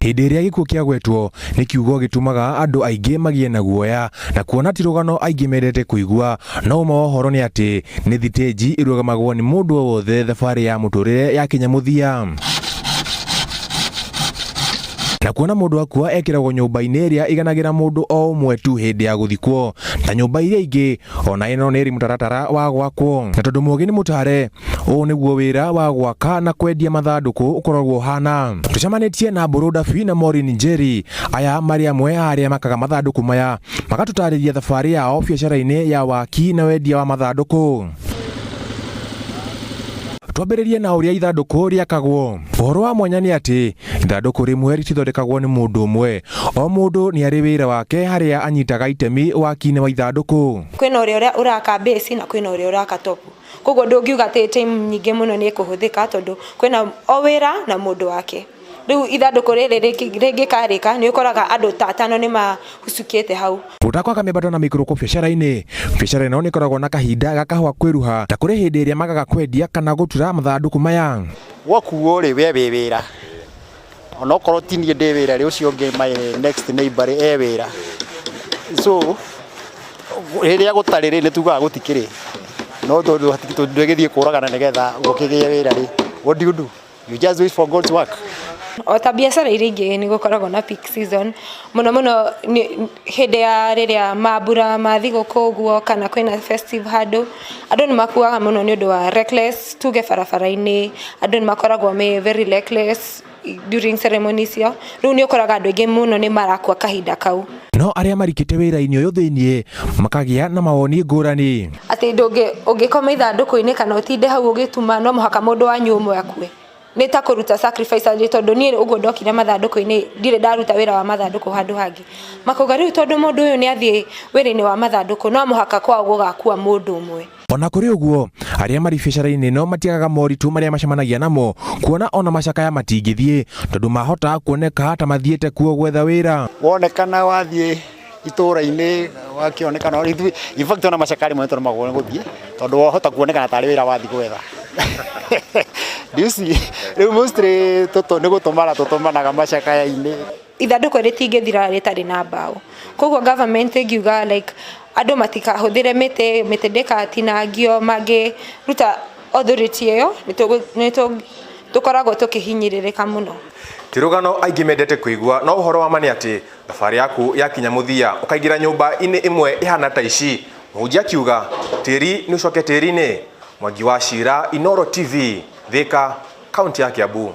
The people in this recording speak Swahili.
Hĩndĩ ĩrĩa gĩkuũ kĩagwetwo nĩ kiugo gĩtũmaga andũ aingĩ magie na guoya na kuona ti rũgano aingĩ mendete kũigua, no ũma wa ũhoro nĩ atĩ nĩ thitĩnji ĩrũgamagwo nĩ mũndũ o wothe thabarĩ ya mũtũrĩre yakinya mũthia. Na kuona mũndũ akua ekĩragwo nyũmba-inĩ ĩrĩa iganagĩra mũndũ o ũmwe tu hĩndĩ ya gũthikwo, ta nyũmba iria ingĩ ona ĩno nĩ ĩrĩ mũtaratara wa gwakwo. Na tondũ mũũgĩ nĩ mũtare, ũũ nĩguo wĩra wa gwaka na kwendia mathandũkũ ũkoragwo hana. Tũcemanĩtie na Mbũrũ Ndabi na Maureen Njeri, aya marĩ amwe a arĩa makaga mathandũkũ maya, magatũtarĩria thabarĩ yao biacara-inĩ ya waki na wendia wa mathandũkũ. Twambĩrĩrie na ũrĩa ithandũkũ rĩakagwo. Ũhoro wa mwanya nĩ atĩ ithandũkũ rĩmwe rĩtithondekagwo nĩ mũndũ ũmwe. O mũndũ nĩ arĩ wĩra wake harĩa anyitaga itemi waki-inĩ wa ithandũkũ. Kwĩna ũrĩa ũraka base na kwĩna ũrĩa ũraka top. Koguo ndũngiuga atĩ time nyingĩ mũno nĩ kũhũthĩka tondũ kwĩna o wĩra na mũndũ wake. Rĩu ithandũkũ rĩrĩ rĩngĩkarĩka nĩ ũkoraga andũ ta atano nĩ mahucukĩte hau. Ũtakwaga mĩbando na mĩikũrũko biacara-inĩ. Biacara ĩno nĩ ĩkoragwo na kahinda ga kahũa kwĩruha, ta kũrĩ hĩndĩ ĩrĩa magaga kwendia kana gũtura mathandũkũ maya. Wakuo rĩ we wĩra. Ona okorwo ti niĩ ndĩ wĩra rĩ ũcio ũngĩ my next neighbor wĩra. So rĩrĩa gũtarĩ rĩ nĩ tugaga gũtikĩrĩ. No ndũgĩthiĩ kũragana nĩgetha gũkĩgĩe wĩra rĩ. What do you do? You just wait for God's work. O ta biacara iria ingĩ nĩ gũkoragwo na peak season. Mũno hĩndĩ ya rĩrĩa mambura ma thigũkũ ũguo kana kwĩna festive handũ, andũ nĩ makuaga mũno nĩ ũndũ wa reckless tuge barabara-inĩ. Andũ nĩ makoragwo very reckless during ceremonies cio. Rĩu nĩ ũkoraga andũ aingĩ mũno nĩ marakua kahinda kau. No arĩa marikĩte wĩra-inĩ ũyũ thĩiniĩ makagĩa na mawoni ngũrani. Atĩ ũngĩkoma ithandũkũ-inĩ kana ũtinde hau ũgĩtuma no mũhaka mũndũ wanyu ũmwe akue. Nĩ ta kũruta sacrifice tondũ niĩ ũguo ndokire mathandũkũ-inĩ ndirĩ ndaruta wĩra wa mathandũkũ handũ hangĩ. Makauga rĩu tondũ mũndũ ũyũ nĩ athiĩ wĩra-inĩ wa mathandũkũ no mũhaka kwao gũgakua mũndũ ũmwe. Ona kũrĩ ũguo, arĩa marĩ biacara-inĩ ĩno matiagaga moritũ marĩa macemanagia namo, kuona ona macakaya matingĩthiĩ tondũ mahota kuoneka ta mathiĩte kuo gwetha wĩra. Wonekana wathiĩ itũũra-inĩ wakĩonekana in fact ona macakari mwe tondũ magũrũ gũthiĩ tondũ wahota kuonekana tarĩ wĩra wathiĩ gwetha. Rĩu mostly nĩ gũtũmana tũtũmanaga macakaya-inĩ. Ithandũkũ rĩtingĩthira rĩtarĩ na mbaũ. Koguo government ĩngiuga like andũ matikahũthĩre mĩtĩ ndĩkatinangio, mangĩruta authority ĩyo nĩ tũkoragwo tũkĩhinyĩrĩrĩka mũno. Ti rũgano aingĩ mendete kũigua, no ũhoro wa ma nĩ atĩ thabarĩ yaku yakinya mũthia ũkaingĩra nyũmba-inĩ ĩmwe ĩhana ta ici. Mũhunjia akiuga tĩri nĩ ũcoke tĩri-inĩ. Mwangi wa Cira, Inooro TV, Thika, kaunti ya Kiambu.